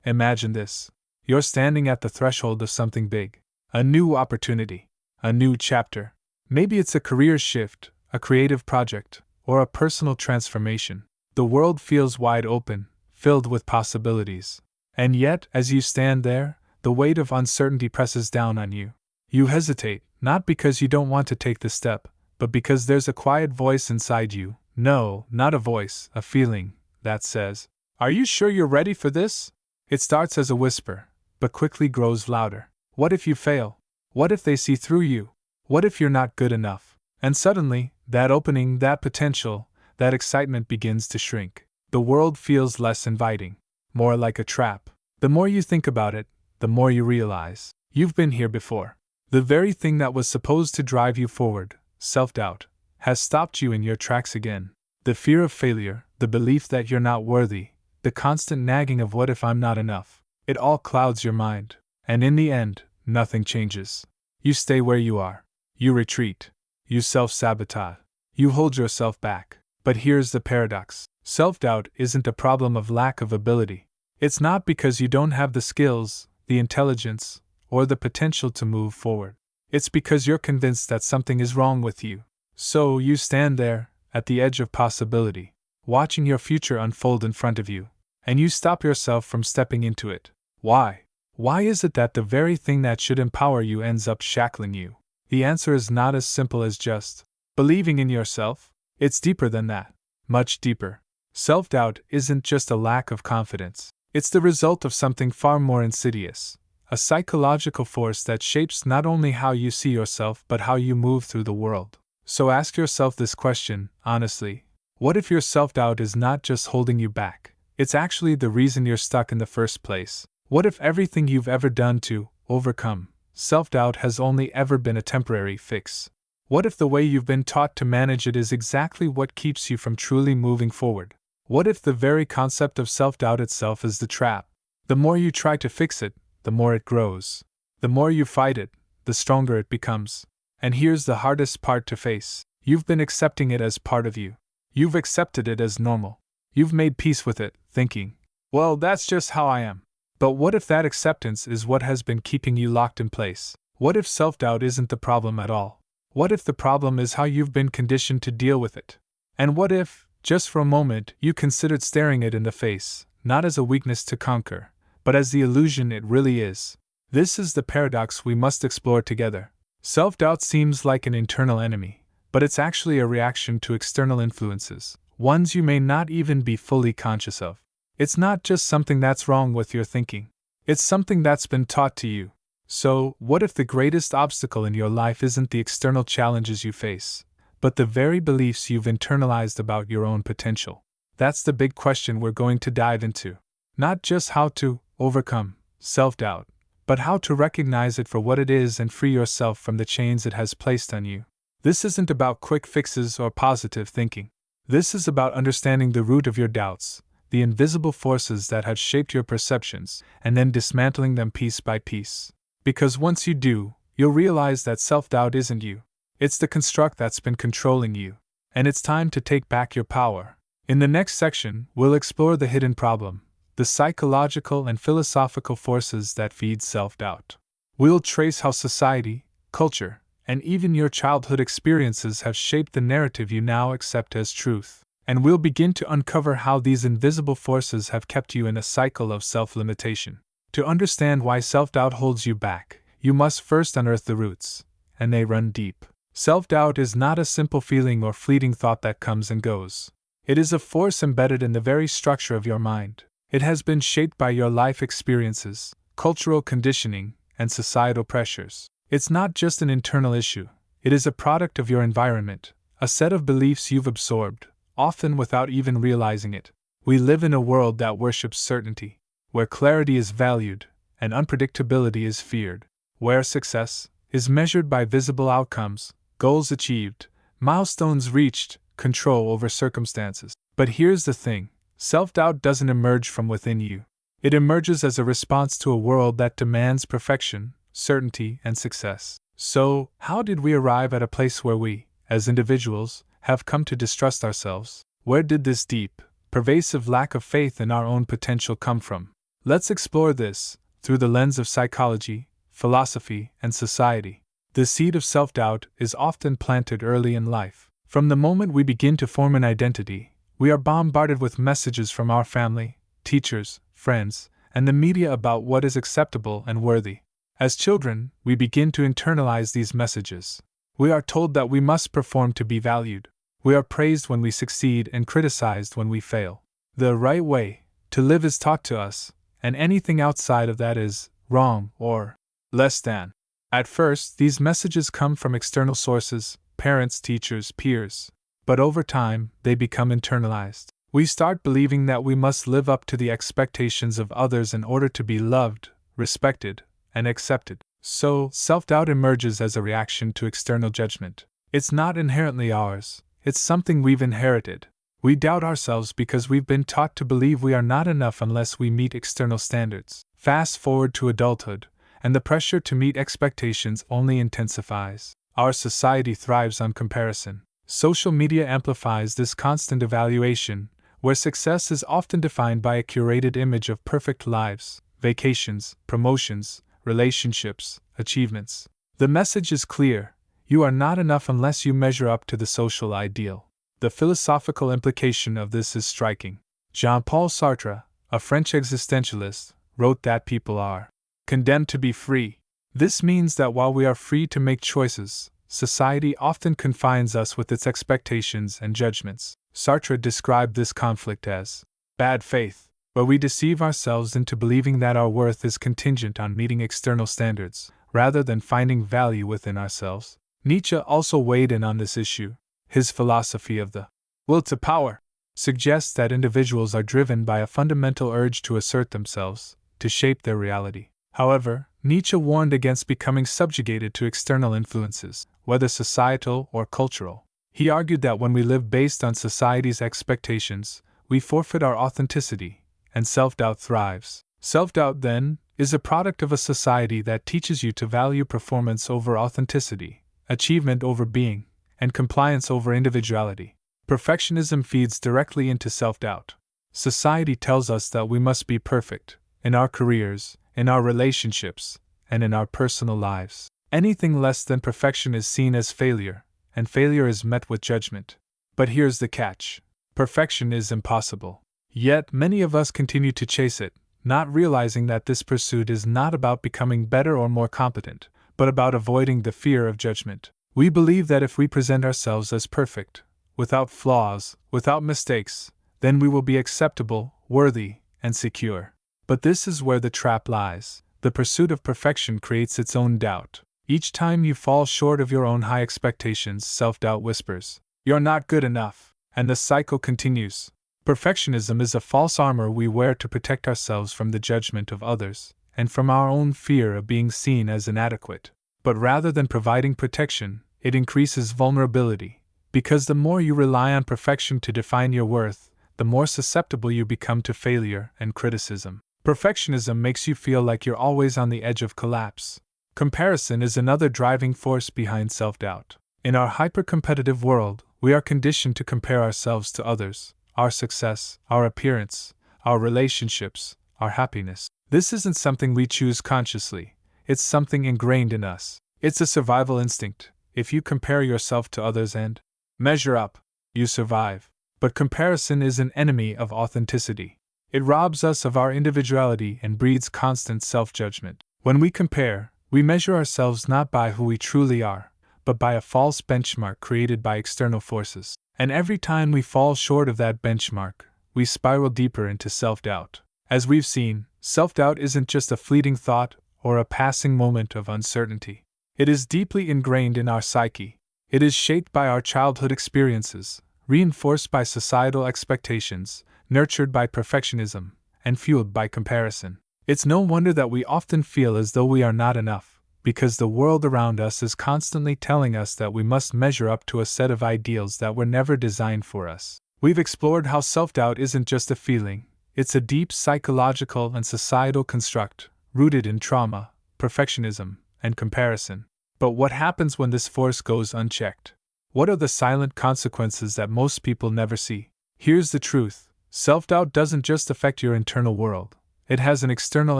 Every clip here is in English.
Imagine this. You're standing at the threshold of something big. A new opportunity. A new chapter. Maybe it's a career shift, a creative project, or a personal transformation. The world feels wide open, filled with possibilities. And yet, as you stand there, the weight of uncertainty presses down on you. You hesitate, not because you don't want to take the step, but because there's a quiet voice inside you. No, not a voice, a feeling, that says, "Are you sure you're ready for this?" It starts as a whisper, but quickly grows louder. What if you fail? What if they see through you? What if you're not good enough? And suddenly, that opening, that potential, that excitement begins to shrink. The world feels less inviting, more like a trap. The more you think about it, the more you realize you've been here before. The very thing that was supposed to drive you forward, self-doubt, has stopped you in your tracks again. The fear of failure, the belief that you're not worthy, the constant nagging of what if I'm not enough, it all clouds your mind. And in the end, nothing changes. You stay where you are. You retreat. You self-sabotage. You hold yourself back. But here's the paradox. Self-doubt isn't a problem of lack of ability. It's not because you don't have the skills, the intelligence, or the potential to move forward. It's because you're convinced that something is wrong with you. So you stand there, at the edge of possibility, watching your future unfold in front of you, and you stop yourself from stepping into it. Why? Why is it that the very thing that should empower you ends up shackling you? The answer is not as simple as just believing in yourself. It's deeper than that. Much deeper. Self-doubt isn't just a lack of confidence. It's the result of something far more insidious. A psychological force that shapes not only how you see yourself but how you move through the world. So ask yourself this question, honestly. What if your self-doubt is not just holding you back? It's actually the reason you're stuck in the first place. What if everything you've ever done to overcome self-doubt has only ever been a temporary fix? What if the way you've been taught to manage it is exactly what keeps you from truly moving forward? What if the very concept of self-doubt itself is the trap? The more you try to fix it, the more it grows. The more you fight it, the stronger it becomes. And here's the hardest part to face. You've been accepting it as part of you. You've accepted it as normal. You've made peace with it, thinking, well, that's just how I am. But what if that acceptance is what has been keeping you locked in place? What if self-doubt isn't the problem at all? What if the problem is how you've been conditioned to deal with it? And what if, just for a moment, you considered staring it in the face, not as a weakness to conquer, but as the illusion it really is? This is the paradox we must explore together. Self-doubt seems like an internal enemy, but it's actually a reaction to external influences, ones you may not even be fully conscious of. It's not just something that's wrong with your thinking. It's something that's been taught to you. So, what if the greatest obstacle in your life isn't the external challenges you face, but the very beliefs you've internalized about your own potential? That's the big question we're going to dive into. Not just how to overcome self-doubt, but how to recognize it for what it is and free yourself from the chains it has placed on you. This isn't about quick fixes or positive thinking. This is about understanding the root of your doubts, the invisible forces that have shaped your perceptions, and then dismantling them piece by piece. Because once you do, you'll realize that self-doubt isn't you. It's the construct that's been controlling you. And it's time to take back your power. In the next section, we'll explore the hidden problem, the psychological and philosophical forces that feed self-doubt. We'll trace how society, culture, and even your childhood experiences have shaped the narrative you now accept as truth. And we'll begin to uncover how these invisible forces have kept you in a cycle of self-limitation. To understand why self-doubt holds you back, you must first unearth the roots, and they run deep. Self-doubt is not a simple feeling or fleeting thought that comes and goes. It is a force embedded in the very structure of your mind. It has been shaped by your life experiences, cultural conditioning, and societal pressures. It's not just an internal issue. It is a product of your environment, a set of beliefs you've absorbed, often without even realizing it. We live in a world that worships certainty, where clarity is valued and unpredictability is feared, where success is measured by visible outcomes, goals achieved, milestones reached, control over circumstances. But here's the thing, self-doubt doesn't emerge from within you. It emerges as a response to a world that demands perfection, certainty, and success. So, how did we arrive at a place where we, as individuals, have come to distrust ourselves? Where did this deep, pervasive lack of faith in our own potential come from? Let's explore this through the lens of psychology, philosophy, and society. The seed of self-doubt is often planted early in life. From the moment we begin to form an identity, we are bombarded with messages from our family, teachers, friends, and the media about what is acceptable and worthy. As children, we begin to internalize these messages. We are told that we must perform to be valued. We are praised when we succeed and criticized when we fail. The right way to live is taught to us, and anything outside of that is wrong or less than. At first, these messages come from external sources, parents, teachers, peers. But over time, they become internalized. We start believing that we must live up to the expectations of others in order to be loved, respected, and accepted. So, self-doubt emerges as a reaction to external judgment. It's not inherently ours, it's something we've inherited. We doubt ourselves because we've been taught to believe we are not enough unless we meet external standards. Fast forward to adulthood, and the pressure to meet expectations only intensifies. Our society thrives on comparison. Social media amplifies this constant evaluation, where success is often defined by a curated image of perfect lives, vacations, promotions, relationships, achievements. The message is clear: you are not enough unless you measure up to the social ideal. The philosophical implication of this is striking. Jean-Paul Sartre, a French existentialist, wrote that people are condemned to be free. This means that while we are free to make choices, society often confines us with its expectations and judgments. Sartre described this conflict as bad faith, where we deceive ourselves into believing that our worth is contingent on meeting external standards, rather than finding value within ourselves. Nietzsche also weighed in on this issue. His philosophy of the will to power suggests that individuals are driven by a fundamental urge to assert themselves, to shape their reality. However, Nietzsche warned against becoming subjugated to external influences, whether societal or cultural. He argued that when we live based on society's expectations, we forfeit our authenticity, and self-doubt thrives. Self-doubt, then, is a product of a society that teaches you to value performance over authenticity, achievement over being, and compliance over individuality. Perfectionism feeds directly into self-doubt. Society tells us that we must be perfect, in our careers, in our relationships, and in our personal lives. Anything less than perfection is seen as failure, and failure is met with judgment. But here's the catch: perfection is impossible. Yet many of us continue to chase it, not realizing that this pursuit is not about becoming better or more competent, but about avoiding the fear of judgment. We believe that if we present ourselves as perfect, without flaws, without mistakes, then we will be acceptable, worthy, and secure. But this is where the trap lies. The pursuit of perfection creates its own doubt. Each time you fall short of your own high expectations, self-doubt whispers, "You're not good enough," and the cycle continues. Perfectionism is a false armor we wear to protect ourselves from the judgment of others, and from our own fear of being seen as inadequate. But rather than providing protection, it increases vulnerability, because the more you rely on perfection to define your worth, the more susceptible you become to failure and criticism. Perfectionism makes you feel like you're always on the edge of collapse. Comparison is another driving force behind self-doubt. In our hyper-competitive world, we are conditioned to compare ourselves to others, our success, our appearance, our relationships, our happiness. This isn't something we choose consciously, it's something ingrained in us. It's a survival instinct. If you compare yourself to others and measure up, you survive. But comparison is an enemy of authenticity. It robs us of our individuality and breeds constant self-judgment. When we compare, we measure ourselves not by who we truly are, but by a false benchmark created by external forces. And every time we fall short of that benchmark, we spiral deeper into self-doubt. As we've seen, self-doubt isn't just a fleeting thought or a passing moment of uncertainty. It is deeply ingrained in our psyche. It is shaped by our childhood experiences, reinforced by societal expectations, nurtured by perfectionism, and fueled by comparison. It's no wonder that we often feel as though we are not enough, because the world around us is constantly telling us that we must measure up to a set of ideals that were never designed for us. We've explored how self-doubt isn't just a feeling, it's a deep psychological and societal construct, rooted in trauma, perfectionism, and comparison. But what happens when this force goes unchecked? What are the silent consequences that most people never see? Here's the truth: self-doubt doesn't just affect your internal world, It has an external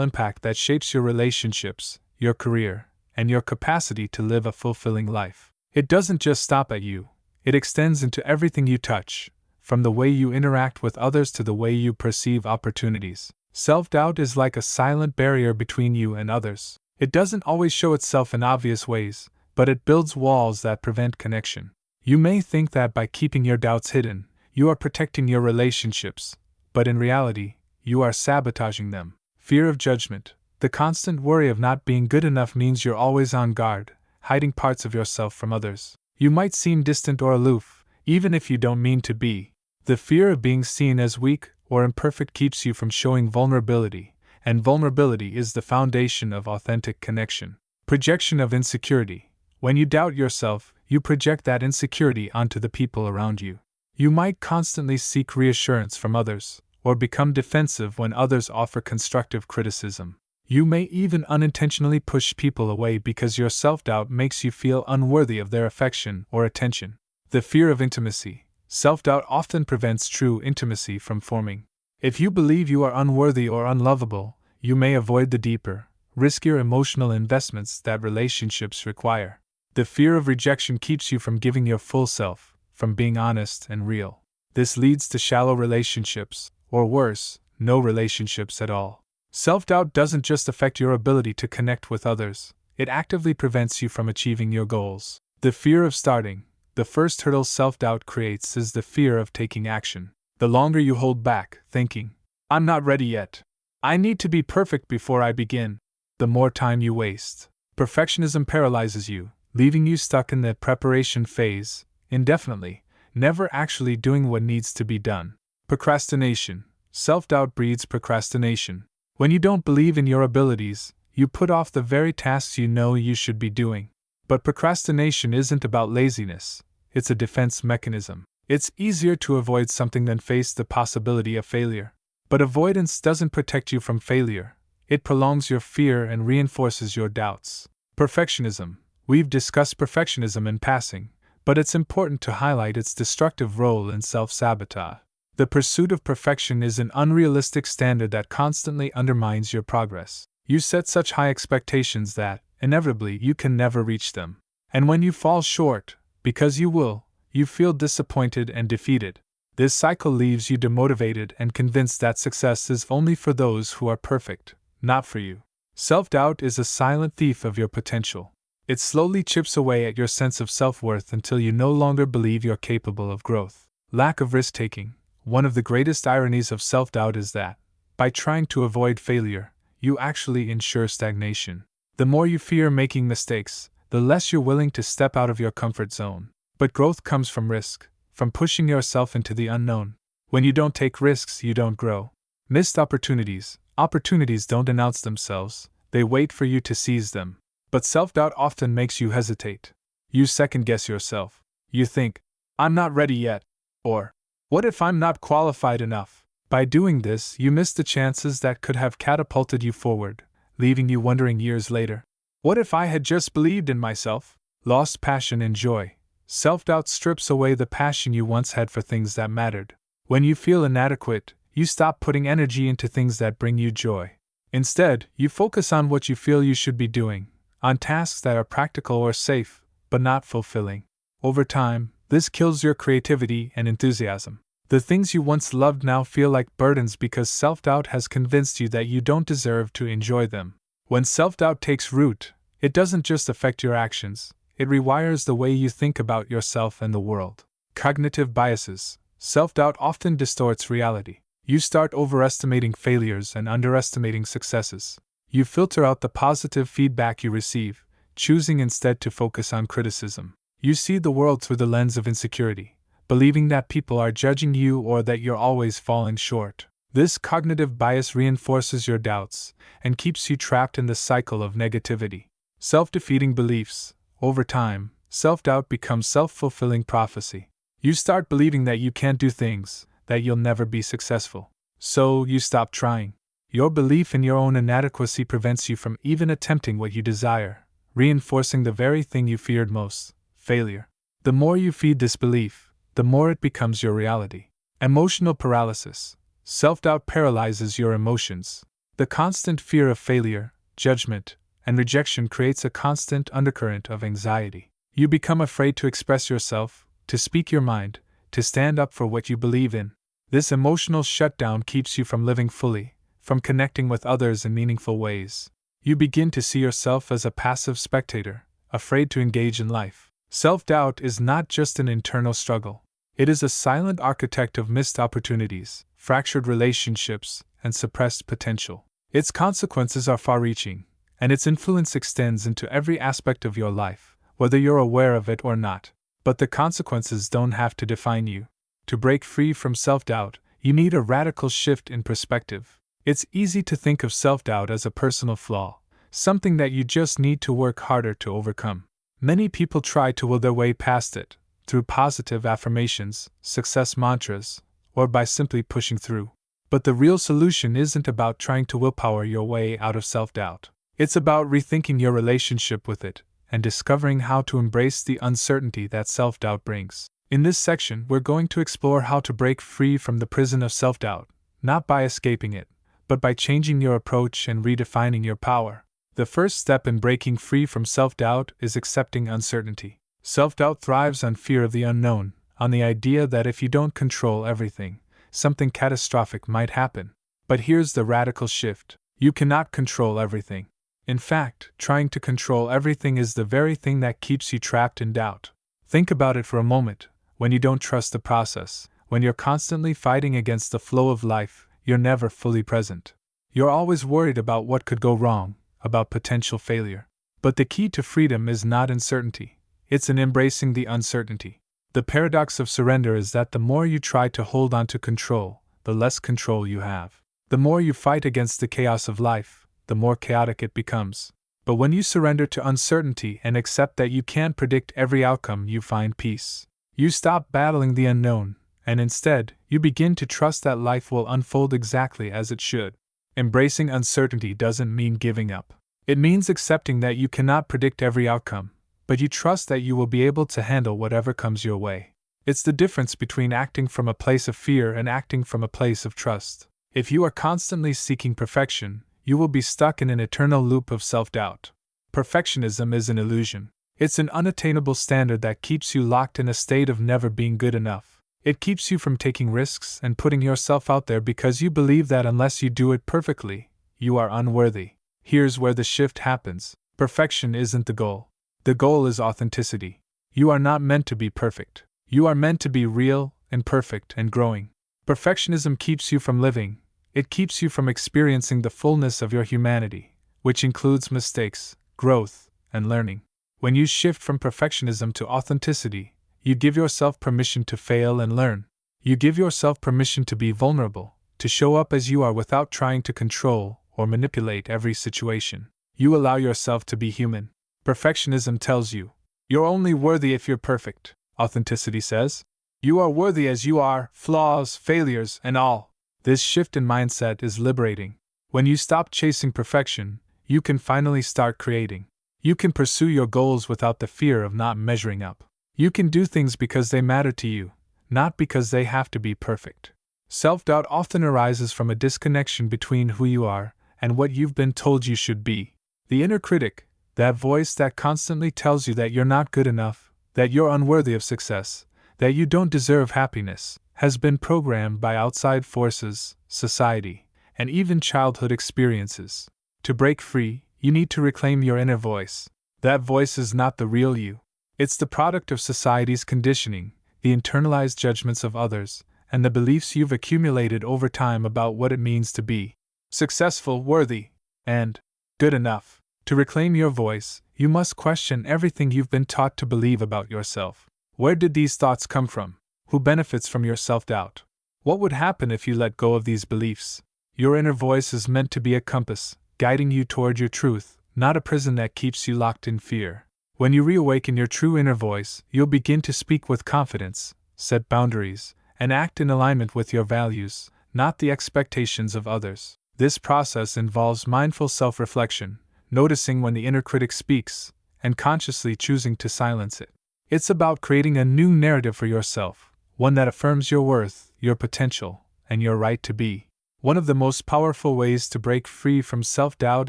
impact that shapes your relationships, your career, and your capacity to live a fulfilling life. It doesn't just stop at you, it extends into everything you touch, from the way you interact with others to the way you perceive opportunities. Self-doubt is like a silent barrier between you and others. It doesn't always show itself in obvious ways, but it builds walls that prevent connection. You may think that by keeping your doubts hidden, you are protecting your relationships, but in reality, you are sabotaging them. Fear of judgment, the constant worry of not being good enough means you're always on guard, hiding parts of yourself from others. You might seem distant or aloof, even if you don't mean to be. The fear of being seen as weak or imperfect keeps you from showing vulnerability, and vulnerability is the foundation of authentic connection. Projection of insecurity. When you doubt yourself, you project that insecurity onto the people around you. You might constantly seek reassurance from others, or become defensive when others offer constructive criticism. You may even unintentionally push people away because your self-doubt makes you feel unworthy of their affection or attention. The fear of intimacy. Self-doubt often prevents true intimacy from forming. If you believe you are unworthy or unlovable, you may avoid the deeper, riskier emotional investments that relationships require. The fear of rejection keeps you from giving your full self, from being honest and real. This leads to shallow relationships, or worse, no relationships at all. Self-doubt doesn't just affect your ability to connect with others, it actively prevents you from achieving your goals. The fear of starting. The first hurdle self-doubt creates is the fear of taking action. The longer you hold back, thinking, "I'm not ready yet. I need to be perfect before I begin," the more time you waste. Perfectionism paralyzes you, leaving you stuck in the preparation phase, indefinitely, never actually doing what needs to be done. Procrastination. Self-doubt breeds procrastination. When you don't believe in your abilities, you put off the very tasks you know you should be doing. But procrastination isn't about laziness, it's a defense mechanism. It's easier to avoid something than face the possibility of failure. But avoidance doesn't protect you from failure, it prolongs your fear and reinforces your doubts. Perfectionism. We've discussed perfectionism in passing, but it's important to highlight its destructive role in self-sabotage. The pursuit of perfection is an unrealistic standard that constantly undermines your progress. You set such high expectations that, inevitably, you can never reach them. And when you fall short, because you will, you feel disappointed and defeated. This cycle leaves you demotivated and convinced that success is only for those who are perfect, not for you. Self-doubt is a silent thief of your potential. It slowly chips away at your sense of self-worth until you no longer believe you're capable of growth. Lack of risk-taking. One of the greatest ironies of self-doubt is that, by trying to avoid failure, you actually ensure stagnation. The more you fear making mistakes, the less you're willing to step out of your comfort zone. But growth comes from risk, from pushing yourself into the unknown. When you don't take risks, you don't grow. Missed opportunities. Opportunities don't announce themselves, they wait for you to seize them. But self-doubt often makes you hesitate. You second-guess yourself. You think, "I'm not ready yet," or, "What if I'm not qualified enough?" By doing this, you miss the chances that could have catapulted you forward, leaving you wondering years later, "What if I had just believed in myself?" Lost passion and joy. Self-doubt strips away the passion you once had for things that mattered. When you feel inadequate, you stop putting energy into things that bring you joy. Instead, you focus on what you feel you should be doing, on tasks that are practical or safe, but not fulfilling. Over time, this kills your creativity and enthusiasm. The things you once loved now feel like burdens because self-doubt has convinced you that you don't deserve to enjoy them. When self-doubt takes root, it doesn't just affect your actions, it rewires the way you think about yourself and the world. Cognitive biases. Self-doubt often distorts reality. You start overestimating failures and underestimating successes. You filter out the positive feedback you receive, choosing instead to focus on criticism. You see the world through the lens of insecurity, believing that people are judging you or that you're always falling short. This cognitive bias reinforces your doubts and keeps you trapped in the cycle of negativity. Self-defeating beliefs. Over time, self-doubt becomes self-fulfilling prophecy. You start believing that you can't do things, that you'll never be successful. So you stop trying. Your belief in your own inadequacy prevents you from even attempting what you desire, reinforcing the very thing you feared most, failure. The more you feed this belief, the more it becomes your reality. Emotional paralysis. Self-doubt paralyzes your emotions. The constant fear of failure, judgment, and rejection creates a constant undercurrent of anxiety. You become afraid to express yourself, to speak your mind, to stand up for what you believe in. This emotional shutdown keeps you from living fully, from connecting with others in meaningful ways. You begin to see yourself as a passive spectator, afraid to engage in life. Self-doubt is not just an internal struggle. It is a silent architect of missed opportunities, fractured relationships, and suppressed potential. Its consequences are far-reaching, and its influence extends into every aspect of your life, whether you're aware of it or not. But the consequences don't have to define you. To break free from self-doubt, you need a radical shift in perspective. It's easy to think of self-doubt as a personal flaw, something that you just need to work harder to overcome. Many people try to will their way past it, through positive affirmations, success mantras, or by simply pushing through. But the real solution isn't about trying to willpower your way out of self-doubt. It's about rethinking your relationship with it, and discovering how to embrace the uncertainty that self-doubt brings. In this section, we're going to explore how to break free from the prison of self-doubt, not by escaping it, but by changing your approach and redefining your power. The first step in breaking free from self-doubt is accepting uncertainty. Self-doubt thrives on fear of the unknown, on the idea that if you don't control everything, something catastrophic might happen. But here's the radical shift. You cannot control everything. In fact, trying to control everything is the very thing that keeps you trapped in doubt. Think about it for a moment. When you don't trust the process, when you're constantly fighting against the flow of life, you're never fully present. You're always worried about what could go wrong, about potential failure. But the key to freedom is not in certainty. It's in embracing the uncertainty. The paradox of surrender is that the more you try to hold on to control, the less control you have. The more you fight against the chaos of life, the more chaotic it becomes. But when you surrender to uncertainty and accept that you can't predict every outcome, you find peace. You stop battling the unknown, and instead, you begin to trust that life will unfold exactly as it should. Embracing uncertainty doesn't mean giving up. It means accepting that you cannot predict every outcome, but you trust that you will be able to handle whatever comes your way. It's the difference between acting from a place of fear and acting from a place of trust. If you are constantly seeking perfection, you will be stuck in an eternal loop of self-doubt. Perfectionism is an illusion. It's an unattainable standard that keeps you locked in a state of never being good enough. It keeps you from taking risks and putting yourself out there because you believe that unless you do it perfectly, you are unworthy. Here's where the shift happens. Perfection isn't the goal. The goal is authenticity. You are not meant to be perfect. You are meant to be real, imperfect, and growing. Perfectionism keeps you from living. It keeps you from experiencing the fullness of your humanity, which includes mistakes, growth, and learning. When you shift from perfectionism to authenticity, you give yourself permission to fail and learn. You give yourself permission to be vulnerable, to show up as you are without trying to control or manipulate every situation. You allow yourself to be human. Perfectionism tells you, you're only worthy if you're perfect. Authenticity says, you are worthy as you are, flaws, failures, and all. This shift in mindset is liberating. When you stop chasing perfection, you can finally start creating. You can pursue your goals without the fear of not measuring up. You can do things because they matter to you, not because they have to be perfect. Self-doubt often arises from a disconnection between who you are and what you've been told you should be. The inner critic, that voice that constantly tells you that you're not good enough, that you're unworthy of success, that you don't deserve happiness, has been programmed by outside forces, society, and even childhood experiences. To break free, you need to reclaim your inner voice. That voice is not the real you. It's the product of society's conditioning, the internalized judgments of others, and the beliefs you've accumulated over time about what it means to be successful, worthy, and good enough. To reclaim your voice, you must question everything you've been taught to believe about yourself. Where did these thoughts come from? Who benefits from your self-doubt? What would happen if you let go of these beliefs? Your inner voice is meant to be a compass, guiding you toward your truth, not a prison that keeps you locked in fear. When you reawaken your true inner voice, you'll begin to speak with confidence, set boundaries, and act in alignment with your values, not the expectations of others. This process involves mindful self-reflection, noticing when the inner critic speaks, and consciously choosing to silence it. It's about creating a new narrative for yourself, one that affirms your worth, your potential, and your right to be. One of the most powerful ways to break free from self-doubt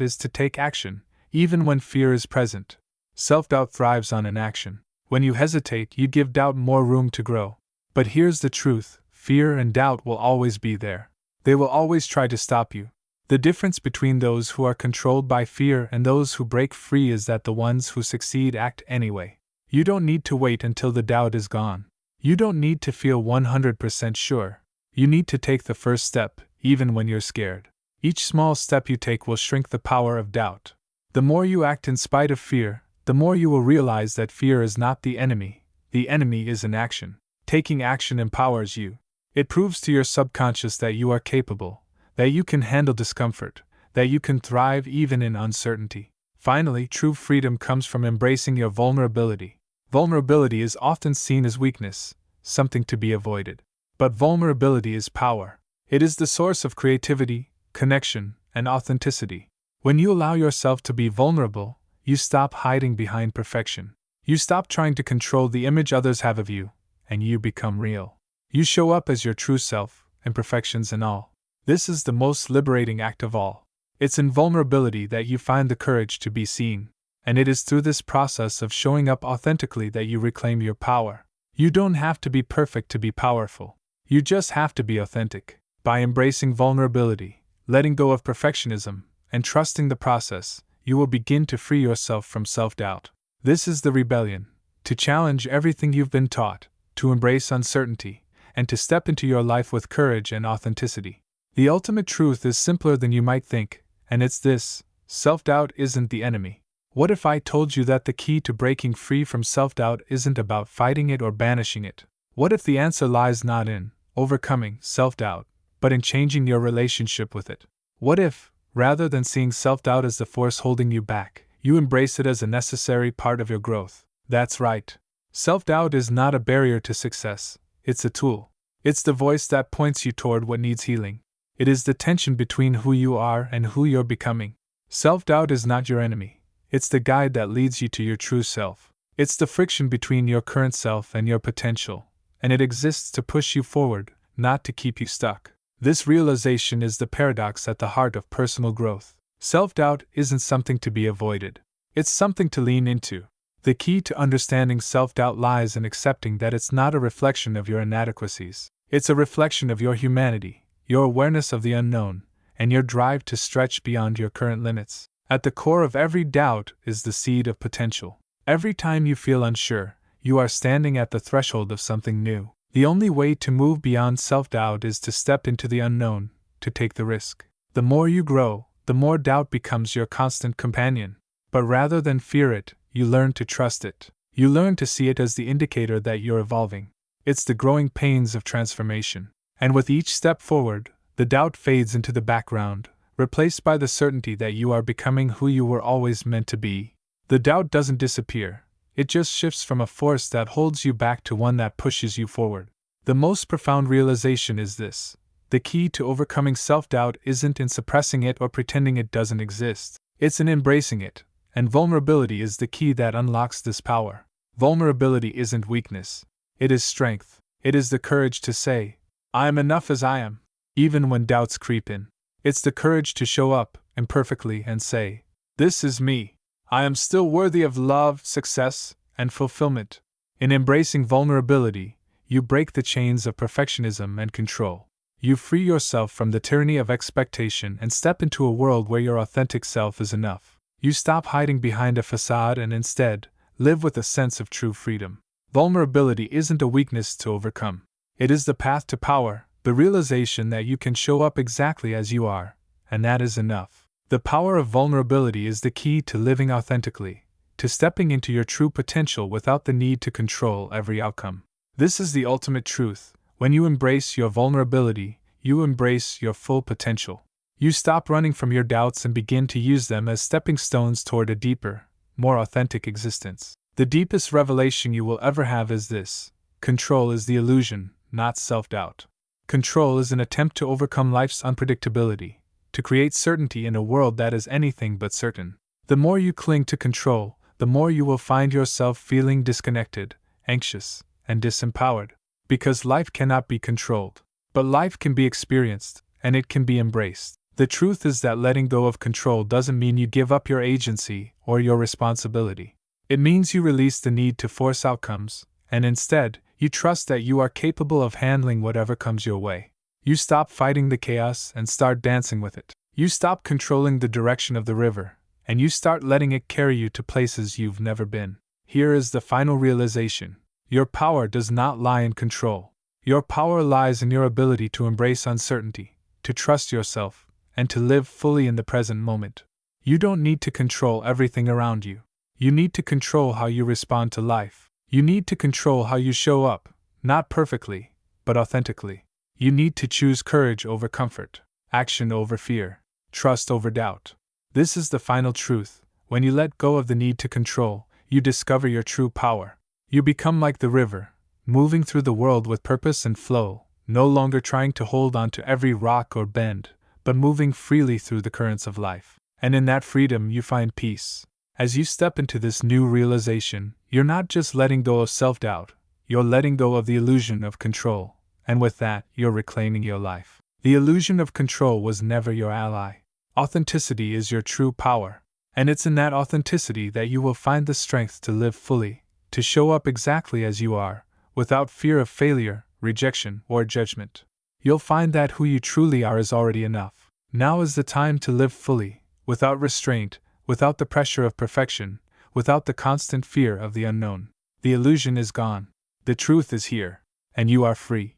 is to take action, even when fear is present. Self-doubt thrives on inaction. When you hesitate, you give doubt more room to grow. But here's the truth: fear and doubt will always be there. They will always try to stop you. The difference between those who are controlled by fear and those who break free is that the ones who succeed act anyway. You don't need to wait until the doubt is gone. You don't need to feel 100% sure. You need to take the first step, even when you're scared. Each small step you take will shrink the power of doubt. The more you act in spite of fear, the more you will realize that fear is not the enemy. The enemy is inaction. Taking action empowers you. It proves to your subconscious that you are capable, that you can handle discomfort, that you can thrive even in uncertainty. Finally, true freedom comes from embracing your vulnerability. Vulnerability is often seen as weakness, something to be avoided. But vulnerability is power. It is the source of creativity, connection, and authenticity. When you allow yourself to be vulnerable, you stop hiding behind perfection. You stop trying to control the image others have of you, and you become real. You show up as your true self, imperfections and all. This is the most liberating act of all. It's in vulnerability that you find the courage to be seen, and it is through this process of showing up authentically that you reclaim your power. You don't have to be perfect to be powerful. You just have to be authentic. By embracing vulnerability, letting go of perfectionism, and trusting the process, you will begin to free yourself from self-doubt. This is the rebellion: to challenge everything you've been taught, to embrace uncertainty, and to step into your life with courage and authenticity. The ultimate truth is simpler than you might think, and it's this: self-doubt isn't the enemy. What if I told you that the key to breaking free from self-doubt isn't about fighting it or banishing it? What if the answer lies not in overcoming self-doubt, but in changing your relationship with it? What if, rather than seeing self-doubt as the force holding you back, you embrace it as a necessary part of your growth? That's right. Self-doubt is not a barrier to success, it's a tool. It's the voice that points you toward what needs healing. It is the tension between who you are and who you're becoming. Self-doubt is not your enemy. It's the guide that leads you to your true self. It's the friction between your current self and your potential, and it exists to push you forward, not to keep you stuck. This realization is the paradox at the heart of personal growth. Self-doubt isn't something to be avoided. It's something to lean into. The key to understanding self-doubt lies in accepting that it's not a reflection of your inadequacies. It's a reflection of your humanity, your awareness of the unknown, and your drive to stretch beyond your current limits. At the core of every doubt is the seed of potential. Every time you feel unsure, you are standing at the threshold of something new. The only way to move beyond self-doubt is to step into the unknown, to take the risk. The more you grow, the more doubt becomes your constant companion. But rather than fear it, you learn to trust it. You learn to see it as the indicator that you're evolving. It's the growing pains of transformation. And with each step forward, the doubt fades into the background, replaced by the certainty that you are becoming who you were always meant to be. The doubt doesn't disappear. It just shifts from a force that holds you back to one that pushes you forward. The most profound realization is this: the key to overcoming self-doubt isn't in suppressing it or pretending it doesn't exist. It's in embracing it, and vulnerability is the key that unlocks this power. Vulnerability isn't weakness. It is strength. It is the courage to say, "I am enough as I am," even when doubts creep in. It's the courage to show up imperfectly and say, "This is me. I am still worthy of love, success, and fulfillment." In embracing vulnerability, you break the chains of perfectionism and control. You free yourself from the tyranny of expectation and step into a world where your authentic self is enough. You stop hiding behind a facade and instead live with a sense of true freedom. Vulnerability isn't a weakness to overcome. It is the path to power, the realization that you can show up exactly as you are, and that is enough. The power of vulnerability is the key to living authentically, to stepping into your true potential without the need to control every outcome. This is the ultimate truth. When you embrace your vulnerability, you embrace your full potential. You stop running from your doubts and begin to use them as stepping stones toward a deeper, more authentic existence. The deepest revelation you will ever have is this: control is the illusion, not self-doubt. Control is an attempt to overcome life's unpredictability, to create certainty in a world that is anything but certain. The more you cling to control, the more you will find yourself feeling disconnected, anxious, and disempowered. Because life cannot be controlled. But life can be experienced, and it can be embraced. The truth is that letting go of control doesn't mean you give up your agency or your responsibility. It means you release the need to force outcomes, and instead, you trust that you are capable of handling whatever comes your way. You stop fighting the chaos and start dancing with it. You stop controlling the direction of the river, and you start letting it carry you to places you've never been. Here is the final realization. Your power does not lie in control. Your power lies in your ability to embrace uncertainty, to trust yourself, and to live fully in the present moment. You don't need to control everything around you. You need to control how you respond to life. You need to control how you show up, not perfectly, but authentically. You need to choose courage over comfort, action over fear, trust over doubt. This is the final truth. When you let go of the need to control, you discover your true power. You become like the river, moving through the world with purpose and flow, no longer trying to hold on to every rock or bend, but moving freely through the currents of life. And in that freedom you find peace. As you step into this new realization, you're not just letting go of self-doubt, you're letting go of the illusion of control, and with that, you're reclaiming your life. The illusion of control was never your ally. Authenticity is your true power, and it's in that authenticity that you will find the strength to live fully, to show up exactly as you are, without fear of failure, rejection, or judgment. You'll find that who you truly are is already enough. Now is the time to live fully, without restraint, without the pressure of perfection, without the constant fear of the unknown. The illusion is gone. The truth is here, and you are free.